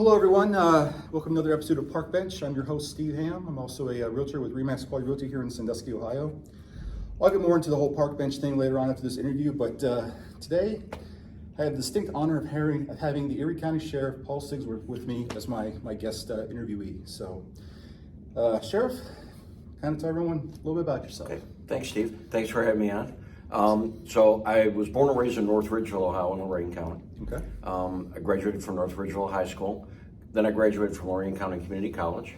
Hello everyone, welcome to another episode of Parkbench. I'm your host, Steve Ham. I'm also a realtor with Remax Quality Realty here in Sandusky, Ohio. I'll get more into the whole Parkbench thing later on after this interview, but today I have the distinct honor of having the Erie County Sheriff, Paul Sigsworth, with me as my guest interviewee. So, Sheriff, kind of tell everyone a little bit about yourself. Okay. Thanks, Steve. Thanks for having me on. So I was born and raised in North Ridgeville, Ohio, in Lorain County. Okay. I graduated from North Ridgeville High School. Then I graduated from Lorain County Community College.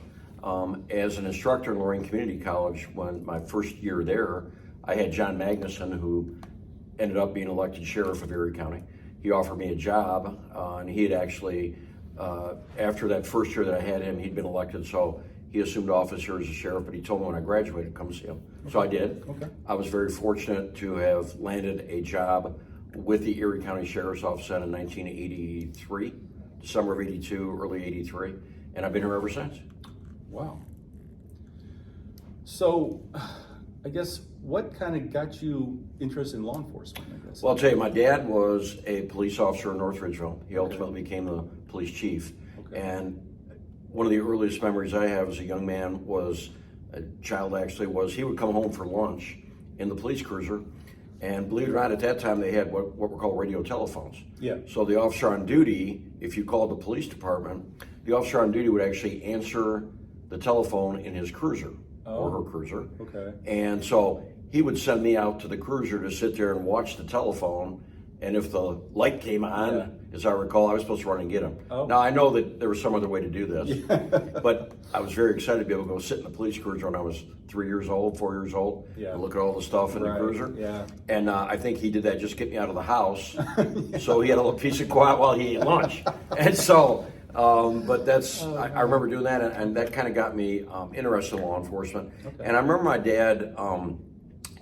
As an instructor in Lorain Community College, when my first year there, I had John Magnuson, who ended up being elected sheriff of Erie County. He offered me a job, and he had actually, after that first year that I had him, he'd been elected, so he assumed office here as a sheriff, but he told me when I graduated, come see him. Okay. So I did. Okay. I was very fortunate to have landed a job with the Erie County Sheriff's Office in 1983, December of 82, early 83, and I've been here ever since. Wow. So, I guess, what kind of got you interested in law enforcement, I guess? Well, I'll tell you, my dad was a police officer in North Ridgeville. He ultimately became the police chief. Okay. And one of the earliest memories I have as a young man was, a child actually, was he would come home for lunch in the police cruiser, and believe it or not, at that time they had what were called radio telephones. Yeah. So the officer on duty, if you called the police department, the officer on duty would actually answer the telephone in his cruiser or her cruiser. Okay. And so he would send me out to the cruiser to sit there and watch the telephone. And if the light came on, as I recall, I was supposed to run and get him. Oh. Now, I know that there was some other way to do this, but I was very excited to be able to go sit in the police cruiser when I was 3 years old, 4 years old, and look at all the stuff in the cruiser. Yeah. And I think he did that just to get me out of the house, so he had a little piece of quiet while he ate lunch. And so, but that's, I remember doing that, and that kind of got me interested in law enforcement. Okay. And I remember my dad,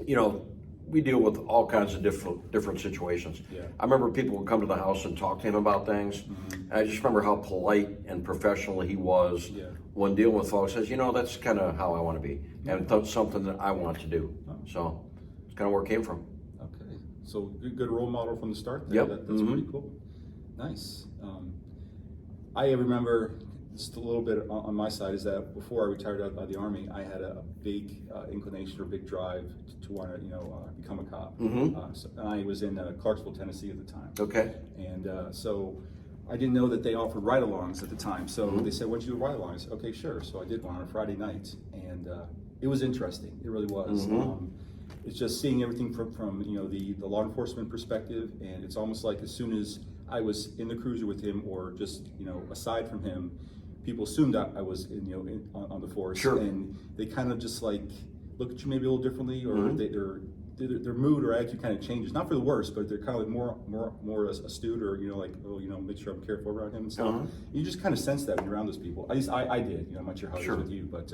you know, we deal with all kinds of different situations. Yeah. I remember people would come to the house and talk to him about things. Mm-hmm. And I just remember how polite and professional he was when dealing with folks. Says, you know, that's kind of how I want to be, and that's something that I want to do. So it's kind of where it came from. Okay, so good role model from the start there. Yep. That's pretty cool. Nice. I remember just a little bit on my side is that before I retired out by the Army, I had a big inclination or big drive to want to, become a cop. Mm-hmm. And I was in Clarksville, Tennessee at the time. Okay. And so I didn't know that they offered ride-alongs at the time. So they said, "Why don't you do a ride-along?" I said, "Okay, sure." So I did one on a Friday night, and it was interesting. It really was. Mm-hmm. It's just seeing everything from the law enforcement perspective, and it's almost like as soon as I was in the cruiser with him, or just aside from him, people assumed I was on the force. Sure. And they kind of just like look at you maybe a little differently, or their mood or attitude kind of changes, not for the worse, but they're kind of like more astute, or make sure I'm careful around him and stuff. You just kind of sense that when you're around those people. At least I did. I'm not sure how it is with you, but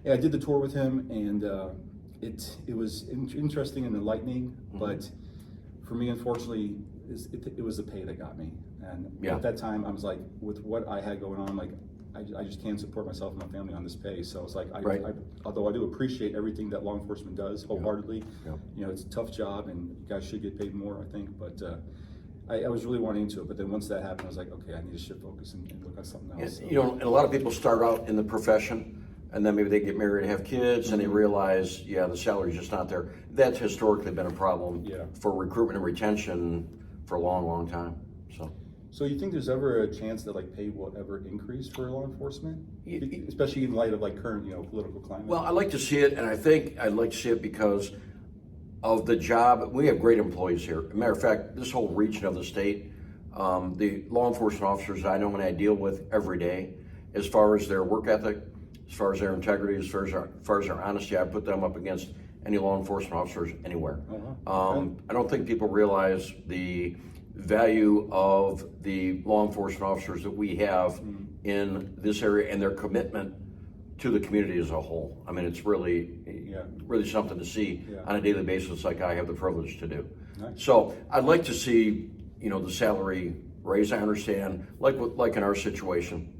yeah, I did the tour with him, and it was interesting and enlightening. But for me, unfortunately, it was the pay that got me. And at that time, I was like, with what I had going on, like, I just can't support myself and my family on this pay. So it's like, although I do appreciate everything that law enforcement does wholeheartedly, it's a tough job, and you guys should get paid more, I think. But I was really wanting into it. But then once that happened, I was like, okay, I need to shift focus and look at something else. And, and a lot of people start out in the profession, and then maybe they get married and have kids, and they realize, the salary's just not there. That's historically been a problem for recruitment and retention for a long, long time. So you think there's ever a chance that pay will ever increase for law enforcement, especially in light of current political climate? Well, I like to see it, and I think I'd like to see it because of the job. We have great employees here. As a matter of fact, this whole region of the state, the law enforcement officers I know and I deal with every day, as far as their work ethic, as far as their integrity, as far as their honesty, I put them up against any law enforcement officers anywhere. I don't think people realize the value of the law enforcement officers that we have in this area and their commitment to the community as a whole. I mean, it's really something to see on a daily basis, like I have the privilege to do. Nice. So I'd like to see, the salary raise. I understand, like in our situation.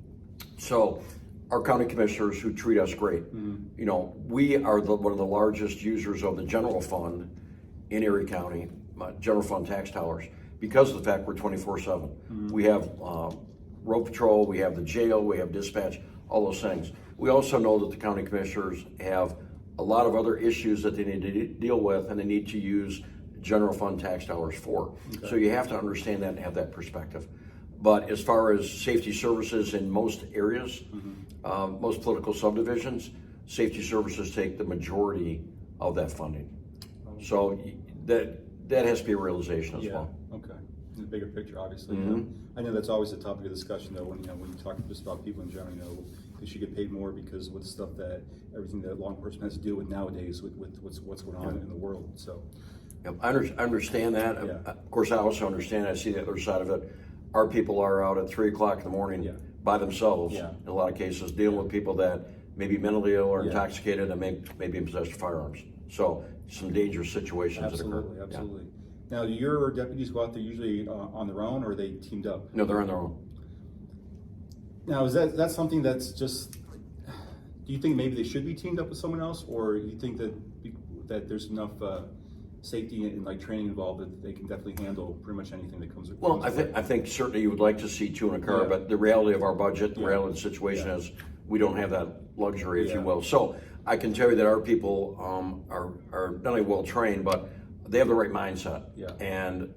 So our county commissioners who treat us great, we are one of the largest users of the general fund in Erie County, general fund tax dollars, because of the fact we're 24/7. We have road patrol, we have the jail, we have dispatch, all those things. We also know that the county commissioners have a lot of other issues that they need to deal with, and they need to use general fund tax dollars for. Okay. So you have to understand that and have that perspective. But as far as safety services in most areas, most political subdivisions, safety services take the majority of that funding. So that has to be a realization as well. Okay. In the bigger picture, obviously. I know that's always a topic of discussion, though. When you talk just about people in general, they should get paid more because with stuff that everything that law enforcement has to deal with nowadays with what's going on in the world. So. Yep, I understand that. Of course, I also understand. I see the other side of it. Our people are out at 3 o'clock in the morning by themselves. In a lot of cases, dealing with people that may be mentally ill or intoxicated and may be in possession of firearms. So some dangerous situations that occur. Absolutely. Now, do your deputies go out there usually on their own, or are they teamed up? No, they're on their own. Now, is that something that's just? Do you think maybe they should be teamed up with someone else, or do you think that there's enough safety and like training involved that they can definitely handle pretty much anything that comes? Well, I think certainly you would like to see two in a car, but the reality of our budget, the reality of the situation is we don't have that luxury, if you will. So I can tell you that our people are not only well trained, but they have the right mindset, and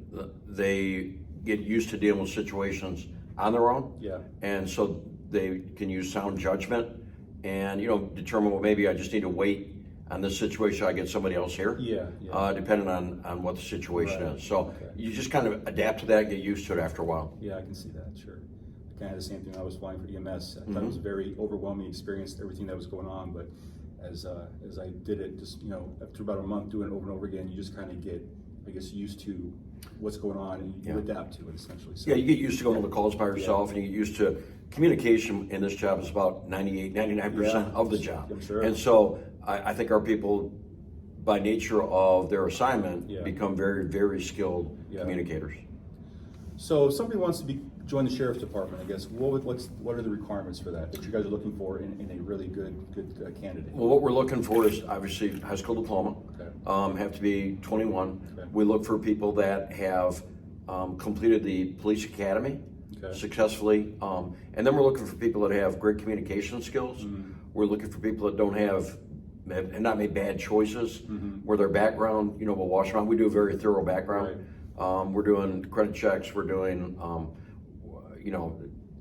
they get used to dealing with situations on their own, and so they can use sound judgment and determine, well, maybe I just need to wait on this situation, I get somebody else here, depending on what the situation is. So you just kind of adapt to that, get used to it after a while. Yeah, I can see that, sure. I kind of had the same thing when I was flying for EMS. I thought it was a very overwhelming experience, everything that was going on, but as I did it, just after about a month doing it over and over again, you just kind of get, I guess, used to what's going on, and you adapt to it essentially. So, you get used to going to the calls by yourself, and you get used to communication in this job is about 99% of the job. I'm sure. And so I think our people, by nature of their assignment, become very, very skilled communicators. So if somebody wants to join the sheriff's department, I guess, what are the requirements for that you guys are looking for in a really good candidate? Well, what we're looking for is obviously high school diploma, have to be 21. We look for people that have completed the police academy successfully, and then we're looking for people that have great communication skills. We're looking for people that don't have not made bad choices, where their background, will wash them out. We do a very thorough background. We're doing credit checks. We're doing,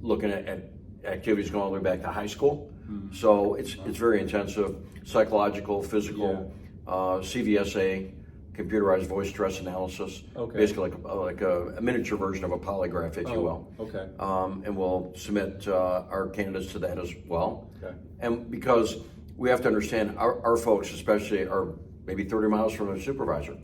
looking at activities going all the way back to high school. So it's very intensive, psychological, physical, CVSA, computerized voice stress analysis. Basically like a miniature version of a polygraph, if you will. And we'll submit our candidates to that as well. And because we have to understand our folks, especially, are maybe 30 miles from their supervisor,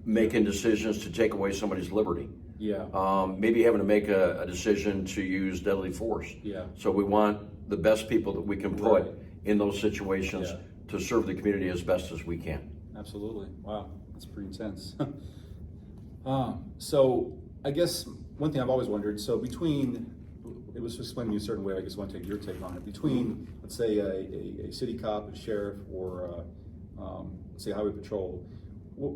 making decisions to take away somebody's liberty. Maybe having to make a decision to use deadly force. So we want the best people that we can put in those situations to serve the community as best as we can. Absolutely. Wow, that's pretty intense. So I guess one thing I've always wondered, so it was explained to me a certain way, I just want to take your take on it, between, let's say, a city cop, a sheriff, or let's say highway patrol,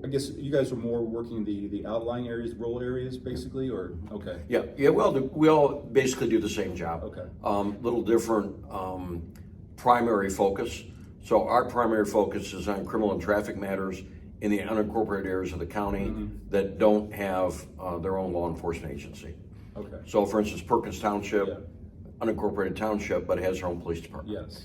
I guess you guys are more working the outlying areas, rural areas, basically, or Well, we all basically do the same job. Little different primary focus. So our primary focus is on criminal and traffic matters in the unincorporated areas of the county that don't have their own law enforcement agency. So, for instance, Perkins Township, unincorporated township, but it has their own police department.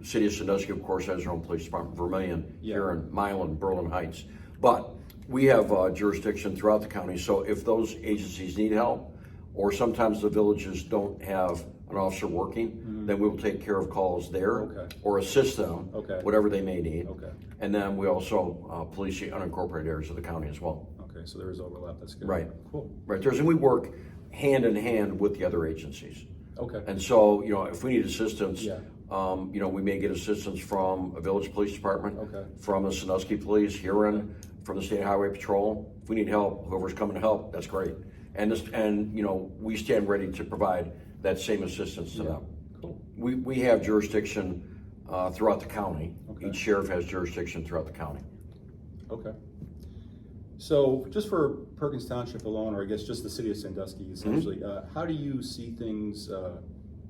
City of Sandusky, of course, has their own police department. Vermillion, Huron, Milan, Berlin Heights. But we have jurisdiction throughout the county. So if those agencies need help, or sometimes the villages don't have an officer working, then we will take care of calls there or assist them, whatever they may need. And then we also police the unincorporated areas of the county as well. So there is overlap. That's good. Right. Cool. Right. And we work hand in hand with the other agencies. And so, if we need assistance, we may get assistance from a village police department, from the Sandusky Police, Huron, from the State Highway Patrol. If we need help, whoever's coming to help, that's great. And we stand ready to provide that same assistance to them. Cool. We have jurisdiction throughout the county. Each sheriff has jurisdiction throughout the county. So just for Perkins Township alone, or I guess just the city of Sandusky essentially, how do you see things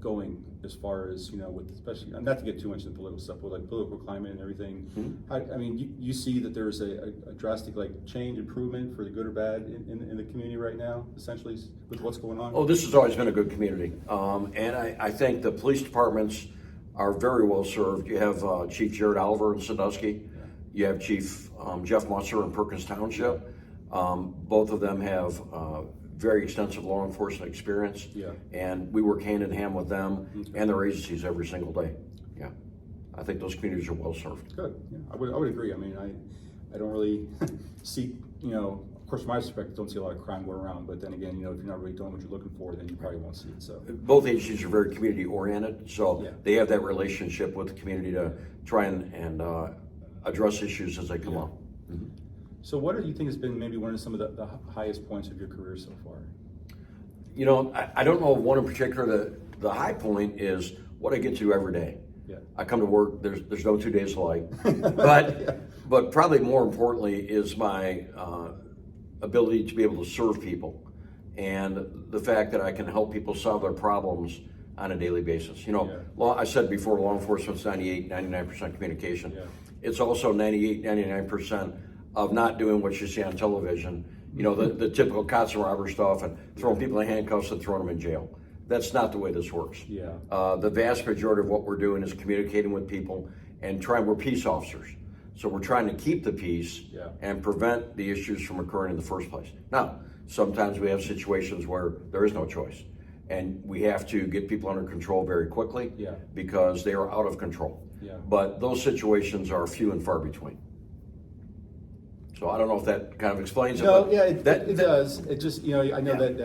going as far as, with especially, not to get too much into political stuff, but like political climate and everything? I mean, you see that there's a drastic change, improvement for the good or bad in the community right now, essentially, with what's going on? Oh, this has always been a good community. And I think the police departments are very well served. You have Chief Jared Oliver in Sandusky. You have Chief Jeff Musser in Perkins Township. Both of them have very extensive law enforcement experience. And we work hand in hand with them and their agencies every single day. Yeah. I think those communities are well served. Good. Yeah, I would agree. I mean, I don't really see, of course, from my perspective, don't see a lot of crime going around, but then again, if you're not really doing what you're looking for, then you probably won't see it. So both agencies are very community oriented, so they have that relationship with the community to try and address issues as they come up. So what do you think has been maybe one of some of the highest points of your career so far? I don't know of one in particular. The high point is what I get to do every day. I come to work, there's no 2 days alike, but probably more importantly is my ability to be able to serve people and the fact that I can help people solve their problems on a daily basis. I said before, law enforcement's 98, 99% communication. It's also 98, 99% of not doing what you see on television, the typical cops and robber stuff and throwing people in handcuffs and throwing them in jail. That's not the way this works. The vast majority of what we're doing is communicating with people and we're peace officers. So we're trying to keep the peace and prevent the issues from occurring in the first place. Now, sometimes we have situations where there is no choice and we have to get people under control very quickly because they are out of control. But those situations are few and far between. So I don't know if that kind of explains it. No, it does. It just, I know that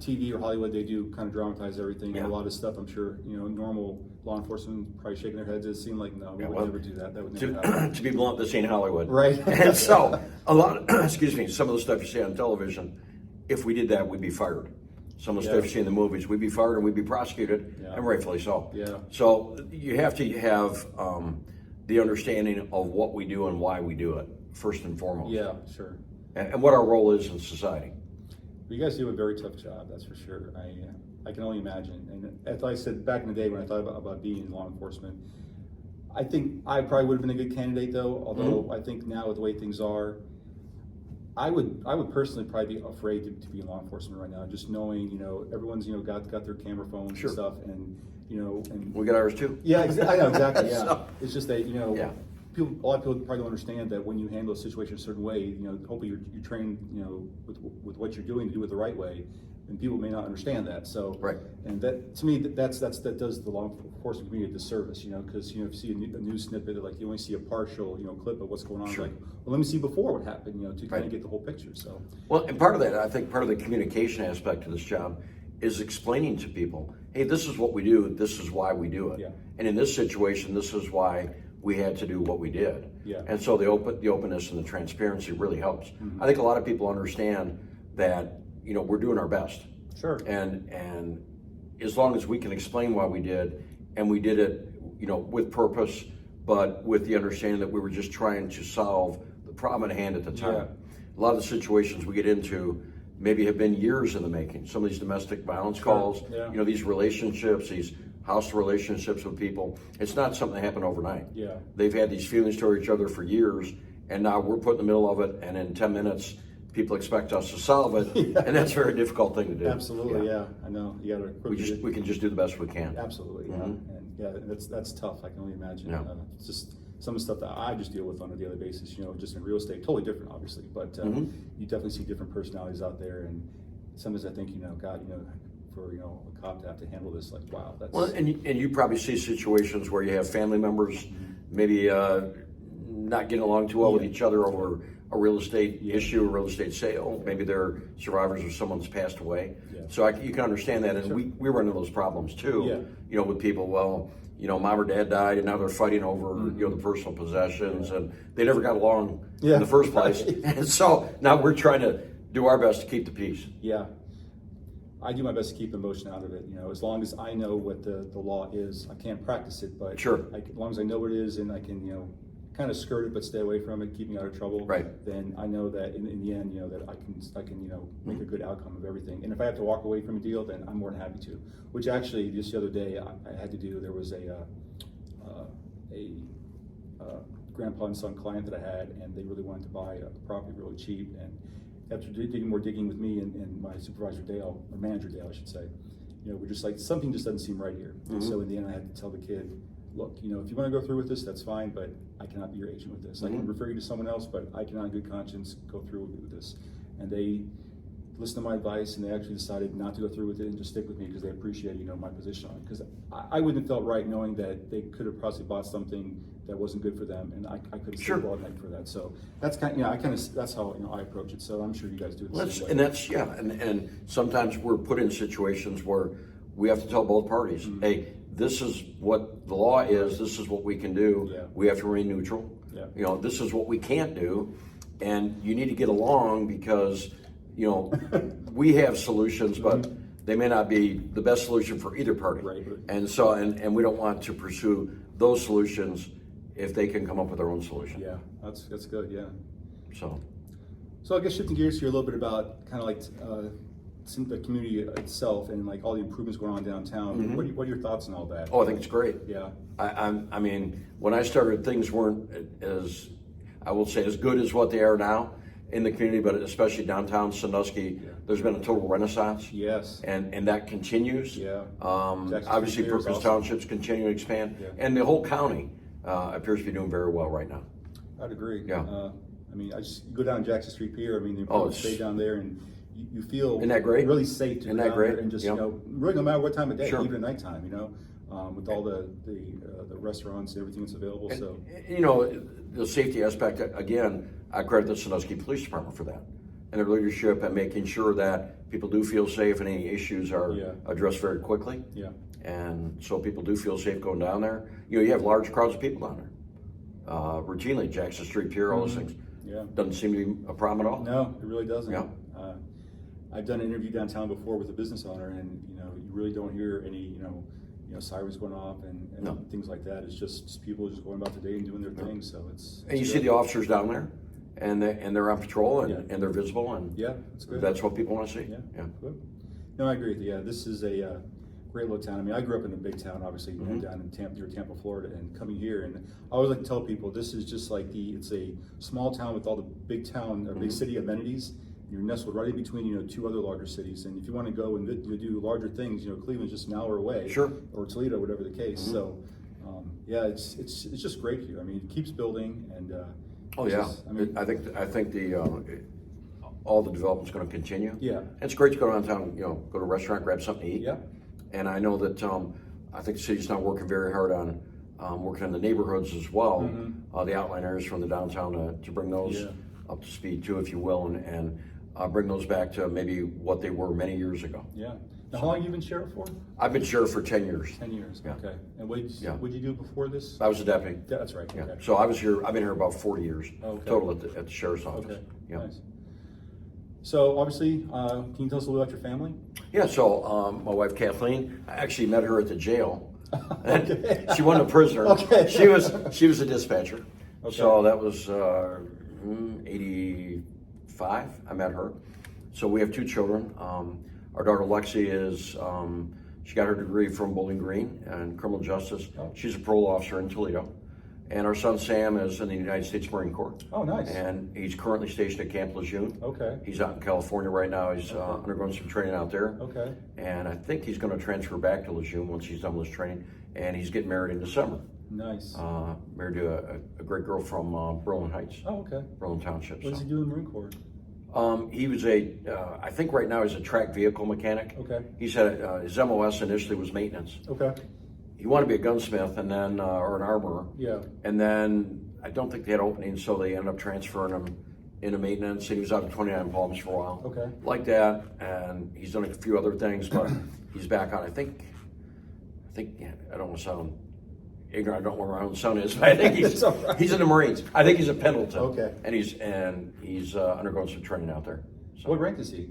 TV or Hollywood, they do kind of dramatize everything. And a lot of stuff, I'm sure, normal law enforcement probably shaking their heads. It seemed like, no, we would never do that. That would never happen. To be blunt, this ain't Hollywood. Right. And so a lot of, some of the stuff you see on television, if we did that, we'd be fired. Some of the stuff you see in the movies, we'd be fired and we'd be prosecuted, and rightfully so. So you have to have the understanding of what we do and why we do it, first and foremost. Yeah, sure. And what our role is in society. You guys do a very tough job, that's for sure. I can only imagine. And as I said back in the day when I thought about being in law enforcement, I think I probably would have been a good candidate though, although I think now with the way things are, I would personally probably be afraid to be in law enforcement right now, just knowing, everyone's, got their camera phones and stuff, and, and we got ours too. Yeah, I know, exactly, yeah. So, it's just that, a lot of people probably don't understand that when you handle a situation a certain way, hopefully you're trained, with what you're doing to do it the right way, and people may not understand that. So, and that to me, that does the law enforcement community a disservice, because if you see a news snippet, like you only see a partial, clip of what's going on. Like, well, let me see before what happened, to kind of get the whole picture. So, well, and part of that, I think, part of the communication aspect of this job is explaining to people, hey, this is what we do, this is why we do it, and in this situation, this is why we had to do what we did. And so the openness and the transparency really helps. I think a lot of people understand that, we're doing our best. And as long as we can explain why we did, and we did it, with purpose, but with the understanding that we were just trying to solve the problem at hand at the time. A lot of the situations we get into maybe have been years in the making. Some of these domestic violence calls, these relationships, these hostile relationships with people, it's not something that happened overnight. They've had these feelings toward each other for years, and now we're put in the middle of it, and in 10 minutes, people expect us to solve it, and that's a very difficult thing to do. Absolutely, I know. You gotta we can just do the best we can. Absolutely, and that's tough. I can only imagine. It's just some of the stuff that I just deal with on a daily basis. Just in real estate, totally different, obviously, but you definitely see different personalities out there, and sometimes I think, God, for a cop to have to handle this, like, wow, that's well, and you probably see situations where you have family members maybe not getting along too well with each other over a real estate issue, a real estate sale. Maybe they're survivors of someone that's passed away. So you can understand that, and we run into those problems too. With people, well, mom or dad died, and now they're fighting over the personal possessions, and they never got along in the first place. And so now we're trying to do our best to keep the peace. I do my best to keep emotion out of it. As long as I know what the law is, I can't practice it, but as long as I know what it is, and I can kind of skirt it but stay away from it, keep me out of trouble, Right. then I know that in the end, that I can make a good outcome of everything. And if I have to walk away from a deal, then I'm more than happy to. Which actually, just the other day, I had to do. There was a grandpa and son client that I had, and they really wanted to buy a property really cheap. And after digging with me and my supervisor Dale, or manager Dale, I should say, we're just like, something just doesn't seem right here. And so in the end, I had to tell the kid, look, if you want to go through with this, that's fine, but I cannot be your agent with this. I can refer you to someone else, but I cannot in good conscience go through with this. And they listened to my advice, and they actually decided not to go through with it and just stick with me because they appreciate, my position on it. Because I wouldn't have felt right knowing that they could have possibly bought something that wasn't good for them, and I could have stayed all night for that. So that's that's how I approach it. So I'm sure you guys do it the same way. And that's and sometimes we're put in situations where we have to tell both parties, hey, this is what the law is. This is what we can do. Yeah. We have to remain neutral. Yeah. This is what we can't do, and you need to get along because we have solutions, but they may not be the best solution for either party. Right. And so, and we don't want to pursue those solutions if they can come up with their own solution. Yeah, that's good. Yeah. So I guess shifting gears here a little bit about kind of like the community itself and like all the improvements going on downtown. What are your thoughts on all that? Oh, I think it's great. Yeah. I mean, when I started, things weren't as, I will say, as good as what they are now in the community, but especially downtown Sandusky, there's been a total renaissance. Yes. And that continues. Yeah. Obviously, Perkins Township's continuing to expand, and the whole county appears to be doing very well right now. I'd agree. Yeah. I just go down Jackson Street Pier. The improvements stay down there, and you feel Isn't that great? really safe to Isn't go that down great? there and just Yep. really no matter what time of day, Sure. even at nighttime. With all the restaurants and everything that's available. So the safety aspect, again, I credit the Sandusky Police Department for that and their leadership and making sure that people do feel safe and any issues are addressed very quickly. Yeah. And so people do feel safe going down there. You have large crowds of people down there. Routinely, Jackson Street Pier, all those things. Yeah. Doesn't seem to be a problem at all. No, it really doesn't. Yeah. I've done an interview downtown before with a business owner, and you really don't hear any sirens going off and things like that. It's just people just going about their day and doing their thing. So it's And you see the officers down there, and they're on patrol and they're visible, and it's good. that's what people want to see. Yeah. Good. No, I agree with you. Yeah, this is a great little town. I grew up in a big town, obviously, down in near Tampa, Florida, and coming here, and I always like to tell people this is just like it's a small town with all the big town or big city amenities. You're nestled right in between, two other larger cities, and if you want to go and do larger things, Cleveland's just an hour away, Sure, or Toledo, whatever the case. So, it's just great here. It keeps building, and I think the all the development's going to continue. Yeah, and it's great to go down town, go to a restaurant, grab something to eat. Yeah, and I know that I think the city's now working very hard on working on the neighborhoods as well, the outline areas from the downtown to bring those up to speed too, if you will, and bring those back to maybe what they were many years ago. Yeah. Now, how long have you been sheriff for? I've been sheriff for 10 years. 10 years, Yeah. okay. And what did you do before this? I was a deputy. That's right, Yeah. okay. So I've been here about 40 years total at the sheriff's office. Okay, Yeah. nice. So obviously, can you tell us a little about your family? Yeah, so my wife Kathleen, I actually met her at the jail. Okay. She wasn't a prisoner. Okay. She was a dispatcher. Okay. So that was 85. I met her. So we have two children. Our daughter Lexi is she got her degree from Bowling Green in criminal justice. Oh. She's a parole officer in Toledo. And our son Sam is in the United States Marine Corps. Oh, nice. And he's currently stationed at Camp Lejeune. Okay. He's out in California right now. He's undergoing some training out there. Okay. And I think he's going to transfer back to Lejeune once he's done with his training. And he's getting married in December. Nice. Married to a great girl from Berlin Heights. Oh, okay. Berlin Township. What does he do in the Marine Corps? He was I think right now he's a track vehicle mechanic. Okay. He said his MOS initially was maintenance. Okay. He wanted to be a gunsmith and then, or an armorer. Yeah. And then I don't think they had openings, so they ended up transferring him into maintenance. And he was out of 29 Palms for a while. Okay. Like that, and he's done a few other things, but he's back on. I think I don't want to sound ignorant. I don't know where my own son is, but I think he's right. He's in the Marines. I think he's at Pendleton. Okay. And he's undergoing some training out there. So What rank is he?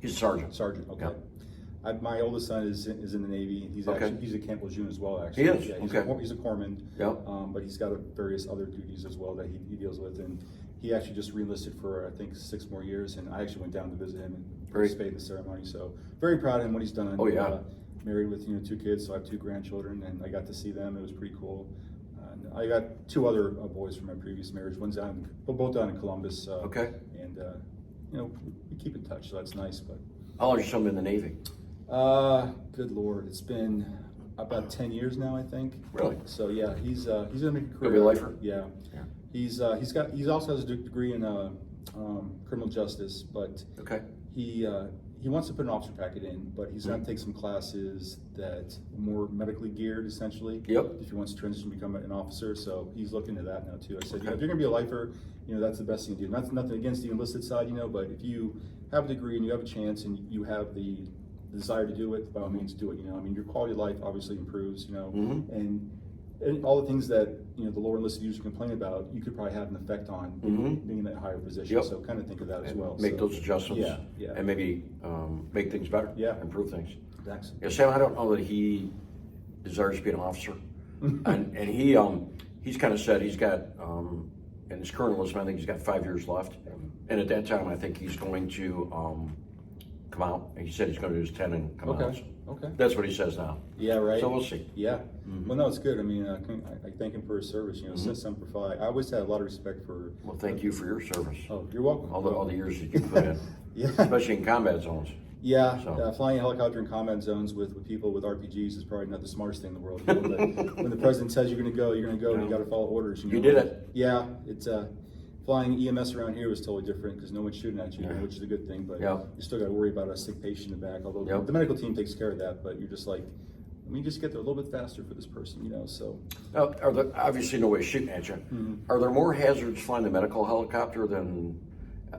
he's a sergeant. Sergeant. Okay. Yeah. My oldest son is in the Navy. He's Okay. actually, he's at Camp Lejeune as well, actually. He is? Yeah, Okay. He's a corpsman. Yeah. But he's got various other duties as well that he deals with. And he actually just re-enlisted for, I think, 6 more years. And I actually went down to visit him and Great. participate in the ceremony. So very proud of him, what he's done. Oh, yeah. Married with 2 kids, so I have 2 grandchildren, and I got to see them. It was pretty cool. And I got 2 other boys from my previous marriage. Both down in Columbus. Okay. And we keep in touch, so that's nice. But How long has your son been in the Navy? good Lord, it's been about 10 years now, I think. Really? So yeah, he's gonna make a career. Gonna be a lifer? Yeah. Yeah. He also has a degree in criminal justice, but Okay. he wants to put an officer packet in, but he's gonna take some classes that are more medically geared, essentially. Yep. If he wants to transition to become an officer, so he's looking at that now too. I said, Okay. if you're gonna be a lifer, that's the best thing to do. Nothing against the enlisted side, but if you have a degree and you have a chance and you have the desire to do it, by all means do it. Your quality of life obviously improves. Mhm. And all the things that the lower enlisted usually complain about, you could probably have an effect on being in that higher position. Yep. So kind of think of that as And well. make So, those adjustments. Yeah, yeah. And maybe make things better. Yeah. Improve things. Thanks. Yeah, Sam, I don't know that he desires to be an officer. and he's kind of said he's got, in his current enlistment, I think he's got 5 years left. And at that time, I think he's going to come out. He said he's going to do his 10 and come out. Okay. Okay. That's what he says now. Yeah, right. So we'll see. Yeah. Well, no, it's good. I thank him for his service. Semper Fi. I always had a lot of respect for. Well, thank you for your service. Oh, you're welcome. All the years that you put in. Yeah. Especially in combat zones. Yeah, So. flying a helicopter in combat zones with people with RPGs is probably not the smartest thing in the world. But when the president says you're going to go, you're going to go. And you got to follow orders. You did it. Yeah, it's flying EMS around here was totally different because no one's shooting at you, Yeah. which is a good thing. But Yeah. you still got to worry about a sick patient in the back. Although Yep. the medical team takes care of that, but you're just like, let me just get there a little bit faster for this person, So Now, are there, obviously nobody's shooting at you. Are there more hazards flying the medical helicopter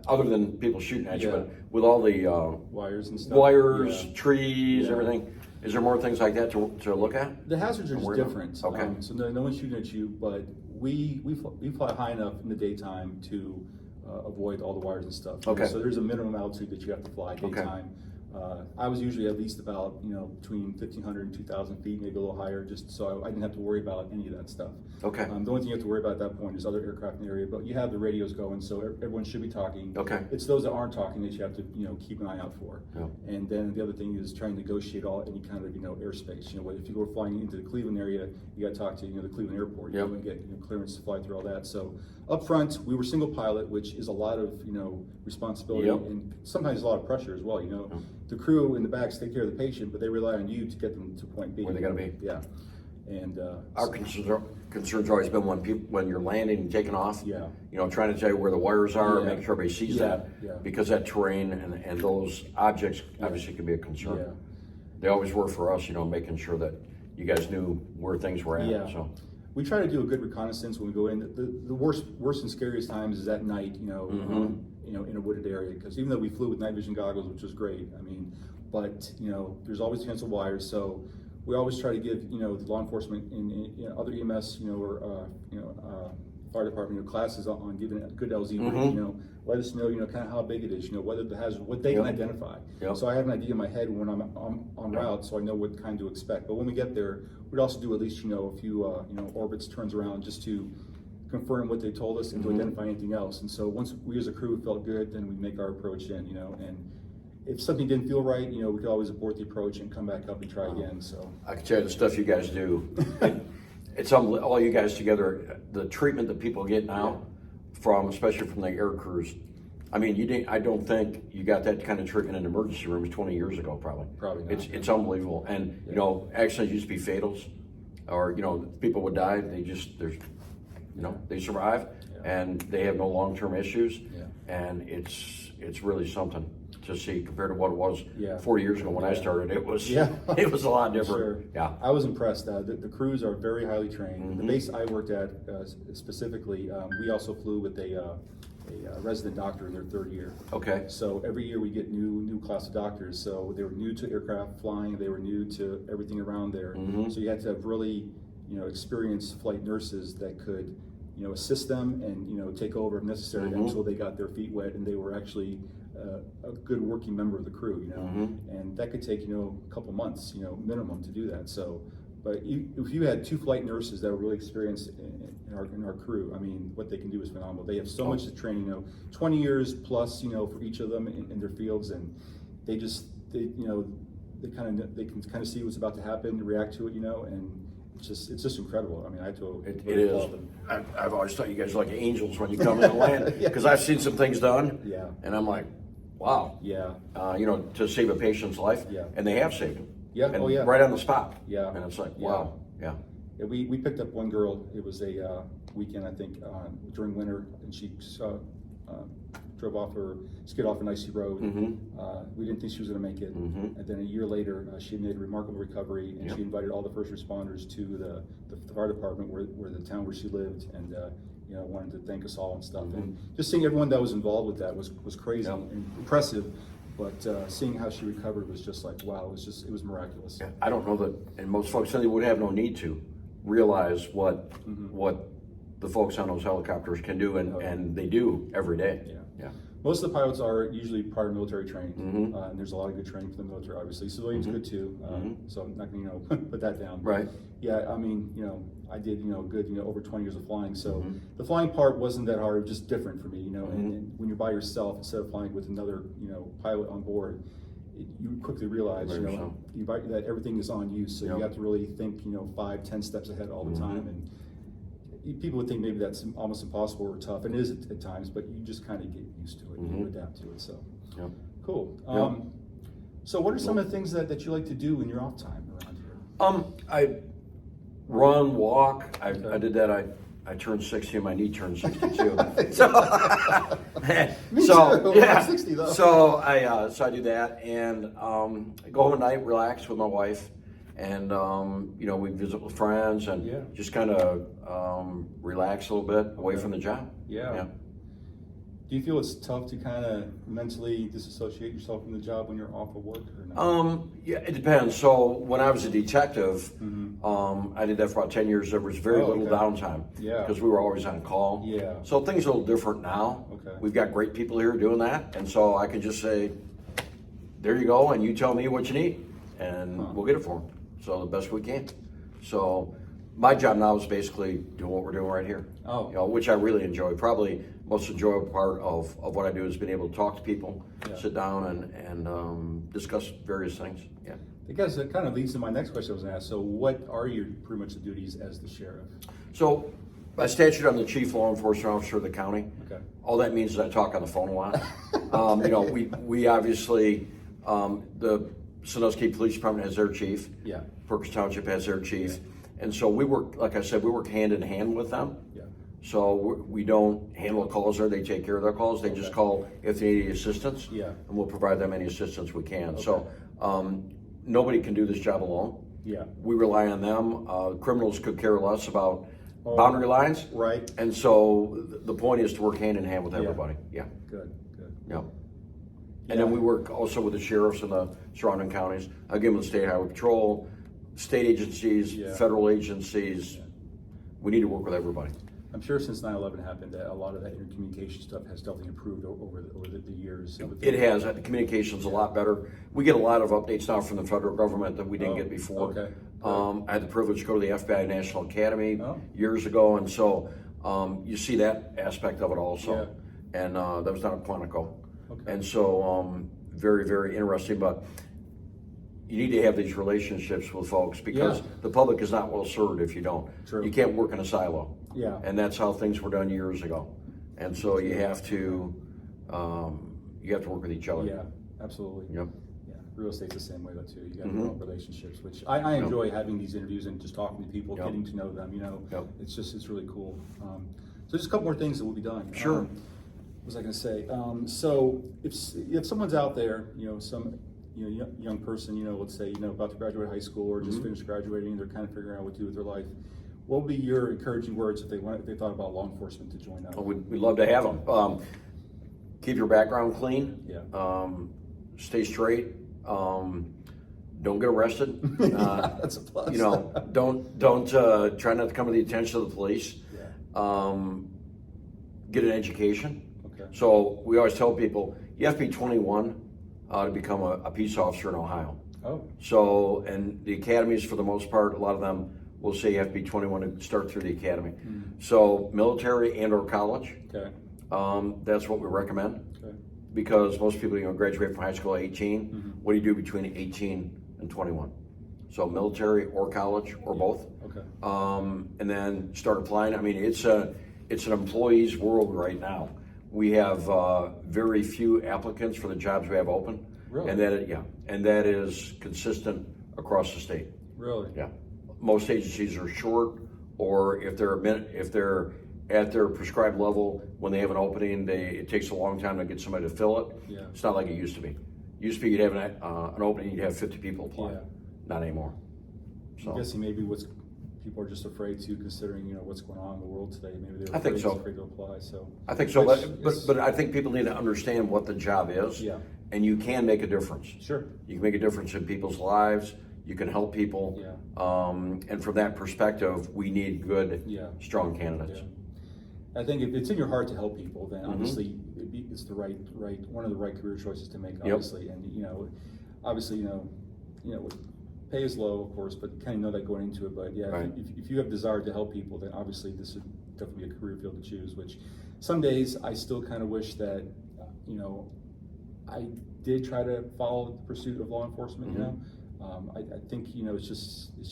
other than people shooting at you, Yeah. but with all the wires and stuff. wires, Yeah. trees, Yeah. everything, is there more things like that to look at? The hazards are And just worry about? different. Okay. So no one's shooting at you, but we fly high enough in the daytime to avoid all the wires and stuff. Okay. So there's a minimum altitude that you have to fly daytime. I was usually at least about between 1,500 and 2,000 feet, maybe a little higher, just so I didn't have to worry about any of that stuff. Okay. The only thing you have to worry about at that point is other aircraft in the area, but you have the radios going, so everyone should be talking. Okay. It's those that aren't talking that you have to keep an eye out for. Yeah. And then the other thing is trying to negotiate any kind of airspace. If you go flying into the Cleveland area, you got to talk to the Cleveland airport. Yep. You want to get clearance to fly through all that. So up front, we were single pilot, which is a lot of responsibility Yep. and sometimes a lot of pressure as well. The crew in the back take care of the patient, but they rely on you to get them to point B. Where they gotta be. Yeah. And Our concerns always been when you're landing and taking off. Yeah. Trying to tell you where the wires are, Yeah. making sure everybody sees Yeah, that. yeah. Because that terrain and those objects obviously can be a concern. Yeah. They always were for us, making sure that you guys knew where things were at. Yeah. So. We try to do a good reconnaissance when we go in. The worst and scariest times is at night, in a wooded area. Because even though we flew with night vision goggles, which was great, but there's always a chance of wires. So we always try to give the law enforcement and other EMS, or fire department classes on giving a good LZ reading. Let us know kind of how big it is, whether the hazard, what they can identify. Yep. So I have an idea in my head when I'm on route, so I know what kind to expect. But when we get there, we'd also do at least a few orbits, turns around, just to confirm what they told us and to identify anything else. And so once we as a crew felt good, then we make our approach in, and if something didn't feel right, we could always abort the approach and come back up and try again. So I can tell you the stuff you guys do. It's all you guys together. The treatment that people get now, especially from the air crews. I don't think you got that kind of treatment in emergency rooms 20 years ago, probably. Probably not. It's unbelievable. And accidents used to be fatals, or people would die. They survive, and they have no long-term issues. Yeah. And it's really something to see compared to what it was 40 years ago when I started. It was it was a lot different. Sure. Yeah. I was impressed. The crews are very highly trained. The base I worked at specifically, we also flew with a resident doctor in their 3rd year. Okay. So every year we get new class of doctors. So they were new to aircraft flying. They were new to everything around there. So you had to have really experienced flight nurses that could assist them and, take over if necessary until they got their feet wet and they were actually a good working member of the crew, and that could take, a couple months, minimum to do that. So, but if you had 2 flight nurses that were really experienced in our crew, I mean, what they can do is phenomenal. They have so much to train, 20 years plus, for each of them in their fields, and they can kind of see what's about to happen, react to it, and it's just incredible. I mean, I have to. It is. I've always thought you guys are like angels when you come in the land, because I've seen some things done, and I'm like, wow. Yeah. To save a patient's life, and they have saved him. Yeah. And right on the spot. Yeah. And it's like, wow. Yeah. Yeah, we picked up one girl. It was a weekend, I think, during winter, and she skid off an icy road. We didn't think she was going to make it, and then a year later, she made a remarkable recovery, and she invited all the first responders to the fire department where the town where she lived, and wanted to thank us all and stuff. And just seeing everyone that was involved with that was crazy and impressive. But seeing how she recovered was just like, wow, it was miraculous. Yeah, I don't know that, and most folks said they would have no need to realize what the folks on those helicopters can do, and they do every day. Yeah. Most of the pilots are usually prior military trained, and there's a lot of good training for the military, obviously. Civilians good too, so I'm not going to put that down. Right. Yeah, I mean, I did good over 20 years of flying, so the flying part wasn't that hard. It was just different for me, and when you're by yourself instead of flying with another pilot on board, you quickly realize that everything is on you, so you have to really think 5-10 steps ahead all the time. And people would think maybe that's almost impossible or tough, and it is at times, but you just kind of get used to it and you adapt to it. So cool. So what are some of the things that you like to do in your off time around here? I run, walk. I did that. I turned 60 and my knee turned 62. Me too. I'm 60 though. So I do that, and I go home at night, relax with my wife, and we visit with friends and just kind of relax a little bit away from the job. Yeah. Do you feel it's tough to kind of mentally disassociate yourself from the job when you're off of work or not? Yeah, it depends. So when I was a detective, I did that for about 10 years. There was very little downtime because we were always on call. Yeah. So things are a little different now. Okay. We've got great people here doing that, and so I can just say, there you go, and you tell me what you need, and we'll get it for them. So the best we can. So my job now is basically doing what we're doing right here. Which I really enjoy. Probably most enjoyable part of what I do is being able to talk to people, sit down and discuss various things. Yeah. I guess that kind of leads to my next question I was going to ask. So what are your pretty much the duties as the sheriff? So by statute, I'm the chief law enforcement officer of the county. Okay. All that means is I talk on the phone a lot. We obviously, the Sandusky Police Department has their chief. Yeah. Perkins Township has their chief. Yeah. And so we work, like I said, we work hand in hand with them. Yeah. So we don't handle calls there. They take care of their calls. They just call if they need any assistance. Yeah. And we'll provide them any assistance we can. So nobody can do this job alone. Yeah. We rely on them. Criminals could care less about boundary lines. Right. And so the point is to work hand in hand with everybody. Yeah. Good. Yeah. And then we work also with the sheriffs in the surrounding counties. Again, with the State Highway Patrol, state agencies, federal agencies. We need to work with everybody. I'm sure since 9/11 happened that a lot of that intercommunication stuff has definitely improved over the years. It has. The communication's a lot better. We get a lot of updates now from the federal government that we didn't get before. Okay. I had the privilege to go to the FBI National Academy years ago, and so you see that aspect of it also. And that was down at Quantico. Okay. And so very, very interesting. But you need to have these relationships with folks because the public is not well served if you don't. True. You can't work in a silo. Yeah. And that's how things were done years ago. And so you have to work with each other. Yeah, absolutely. Yep. Yeah, real estate's the same way though too. You got to develop relationships, which I enjoy having these interviews and just talking to people, getting to know them. It's really cool. So just a couple more things that will be done. Sure. What was I going to say? So if someone's out there, some young person, let's say about to graduate high school or just finished graduating, they're kind of figuring out what to do with their life. What would be your encouraging words if they thought about law enforcement to join up? We'd love to have them. Keep your background clean. Yeah. Stay straight. Don't get arrested. That's a plus. Don't try not to come to the attention of the police. Yeah. get an education. Okay. So we always tell people you have to be 21 to become a peace officer in Ohio. Oh. So, and the academies, for the most part, a lot of them will say you have to be 21 to start through the academy. So military and or college, Okay. that's what we recommend. Okay. Because most people, graduate from high school at 18. What do you do between 18 and 21? So military or college or both. Okay. And then start applying. I mean, it's an employee's world right now. We have very few applicants for the jobs we have open. Really? And that is consistent across the state. Really? Yeah. Most agencies are short, or if they're at their prescribed level, when they have an opening, it takes a long time to get somebody to fill it. Yeah. It's not like it used to be. Used to be you'd have an opening, you'd have 50 people apply. Yeah. Not anymore. So I'm guessing maybe people are just afraid to, considering what's going on in the world today. Maybe they're I think so. afraid to apply. So I think so, Which but I think people need to understand what the job is. Yeah. And you can make a difference. Sure. You can make a difference in people's lives. You can help people. Yeah. And from that perspective, we need good, strong candidates. Yeah. I think if it's in your heart to help people, then obviously it's the right one of the right career choices to make. Obviously, and obviously pay is low, of course, but kind of know that going into it. But yeah, Right. if you have desire to help people, then obviously this would definitely be a career field to choose. Which some days I still kind of wish that I did try to follow the pursuit of law enforcement. I think it's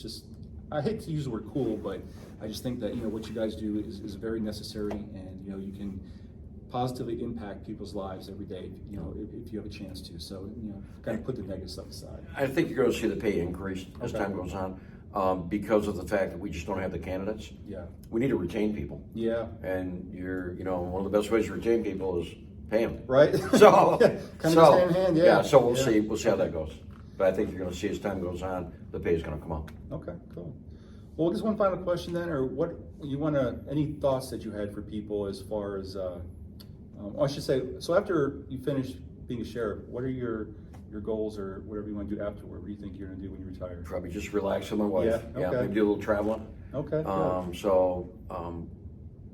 just I hate to use the word cool, but I just think that what you guys do is very necessary, and you can positively impact people's lives every day. If you have a chance to. So kind of put the negative stuff aside. I think you're going to see the pay increase as Okay. time goes on, because of the fact that we just don't have the candidates. Yeah. We need to retain people, Yeah. and one of the best ways to retain people is pay them. Right. So, kind of goes hand in hand. Yeah. So we'll see. We'll see how that goes. But I think you're going to see as time goes on, the pay is going to come up. Okay. Cool. Well, just one final question then, or what you want to? Any thoughts that you had for people as far as? I should say. So after you finish being a sheriff, what are your goals or whatever you want to do afterward? What do you think you're going to do when you retire? Probably just relax with my wife. Yeah, okay. Maybe do a little traveling. Okay.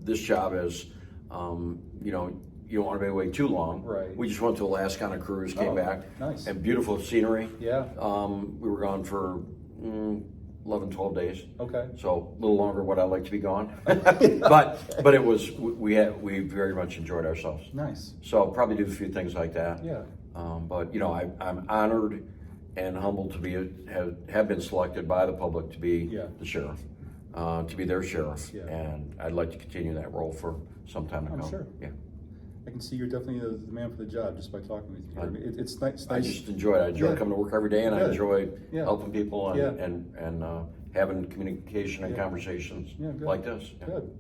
This job is, you don't want to be away too long. Right. We just went to Alaska on a cruise, came back. Nice. And beautiful scenery. Yeah. We were gone for 11, 12 days. Okay. So a little longer what I like to be gone. but it was, we very much enjoyed ourselves. Nice. So probably do a few things like that. Yeah. But I'm honored and humbled to have been selected by the public to be the sheriff, to be their sheriff. Yeah. And I'd like to continue that role for some time to come. I'm sure. Yeah. I can see you're definitely the man for the job just by talking with you. I mean, it's nice. I just enjoy it. I enjoy coming to work every day, and I Good. enjoy Yeah. helping people and Yeah. and having communication and conversations good. like this. Yeah. Good.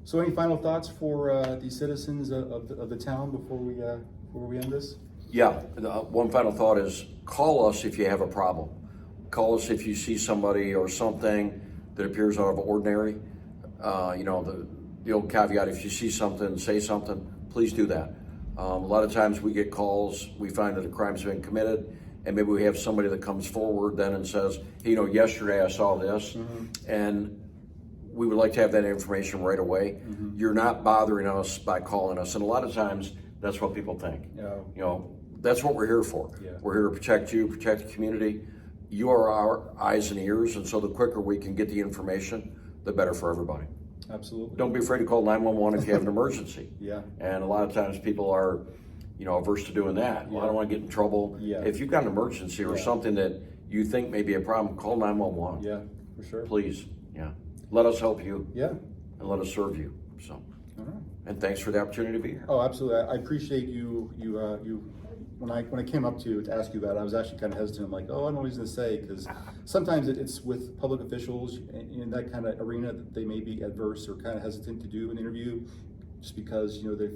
So, any final thoughts for the citizens of the town before we end this? Yeah. One final thought is call us if you have a problem. Call us if you see somebody or something that appears out of ordinary. The old caveat: if you see something, say something. Please do that. A lot of times we get calls, we find that a crime's been committed, and maybe we have somebody that comes forward then and says, hey, yesterday I saw this, and we would like to have that information right away. You're not bothering us by calling us, and a lot of times that's what people think. Yeah. That's what we're here for. Yeah. We're here to protect you, protect the community. You are our eyes and ears, and so the quicker we can get the information, the better for everybody. Absolutely. Don't be afraid to call 911 if you have an emergency. Yeah. And a lot of times people are, averse to doing that. Well, I don't want to get in trouble. Yeah. If you've got an emergency or something that you think may be a problem, call 911. Yeah, for sure. Please. Yeah. Let us help you. Yeah. And let us serve you. So. All right. And thanks for the opportunity to be here. Oh, absolutely. I appreciate you. When I came up to ask you that, I was actually kind of hesitant. I'm like, I don't know what he's going to say, because sometimes it's with public officials in that kind of arena that they may be adverse or kind of hesitant to do an interview, just because they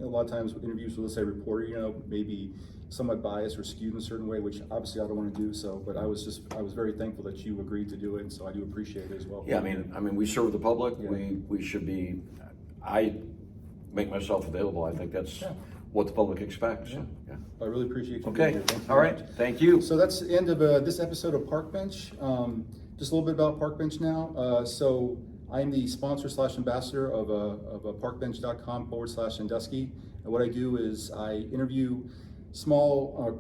a lot of times with interviews with, let's say, a reporter, maybe somewhat biased or skewed in a certain way, which obviously I don't want to do. So, but I was very thankful that you agreed to do it, and so I do appreciate it as well. Yeah, I mean, we serve the public. Yeah. We should be. I make myself available. I think that's what the public expects. Yeah. Yeah. I really appreciate you. Okay. Being here. Thank you All very right. much. Thank you. So that's the end of this episode of Parkbench. Just a little bit about Parkbench now. So I'm the sponsor / ambassador of parkbench.com/Sandusky. And what I do is I interview small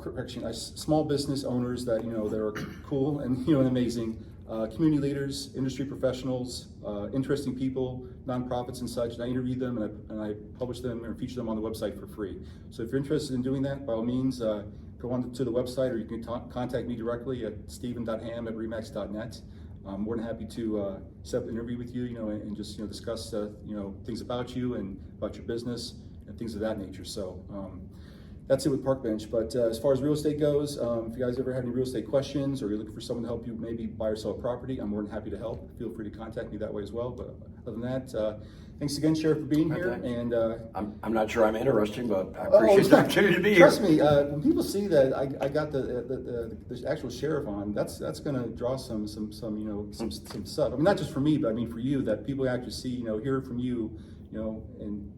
business owners that that are cool and and amazing, community leaders, industry professionals, interesting people, nonprofits and such. And I interview them and I publish them or feature them on the website for free. So if you're interested in doing that, by all means, go on to the website, or you can contact me directly at steven.ham@remax.net. I'm more than happy to set up an interview with you, and just discuss things about you and about your business and things of that nature. So that's it with Parkbench. But as far as real estate goes, if you guys ever have any real estate questions, or you're looking for someone to help you maybe buy or sell a property, I'm more than happy to help. Feel free to contact me that way as well. But other than that, thanks again, Sheriff, for being here. And I'm not sure I'm interesting, but I appreciate the opportunity to be here. Trust me, when people see that I got the actual sheriff on, that's going to draw some stuff. I mean, not just for me, but I mean for you, that people actually see, hear from you, and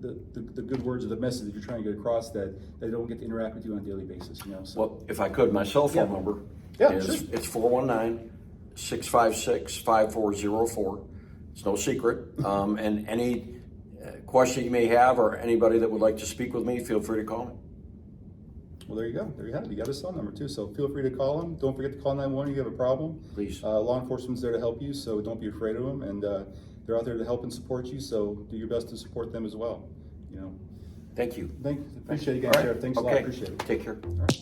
the good words of the message that you're trying to get across, that they don't get to interact with you on a daily basis. So. Well, if I could, my cell phone number is sure. It's 419-656-5404. It's no secret. And any question you may have, or anybody that would like to speak with me, feel free to call me. Well, there you go. There you have it. You got his cell number too. So feel free to call him. Don't forget to call 911 if you have a problem. Please. Law enforcement's there to help you, so don't be afraid of them. And they're out there to help and support you. So do your best to support them as well. Thank you. Appreciate it again, Sheriff. Thanks a lot. Appreciate it. Take care. All right.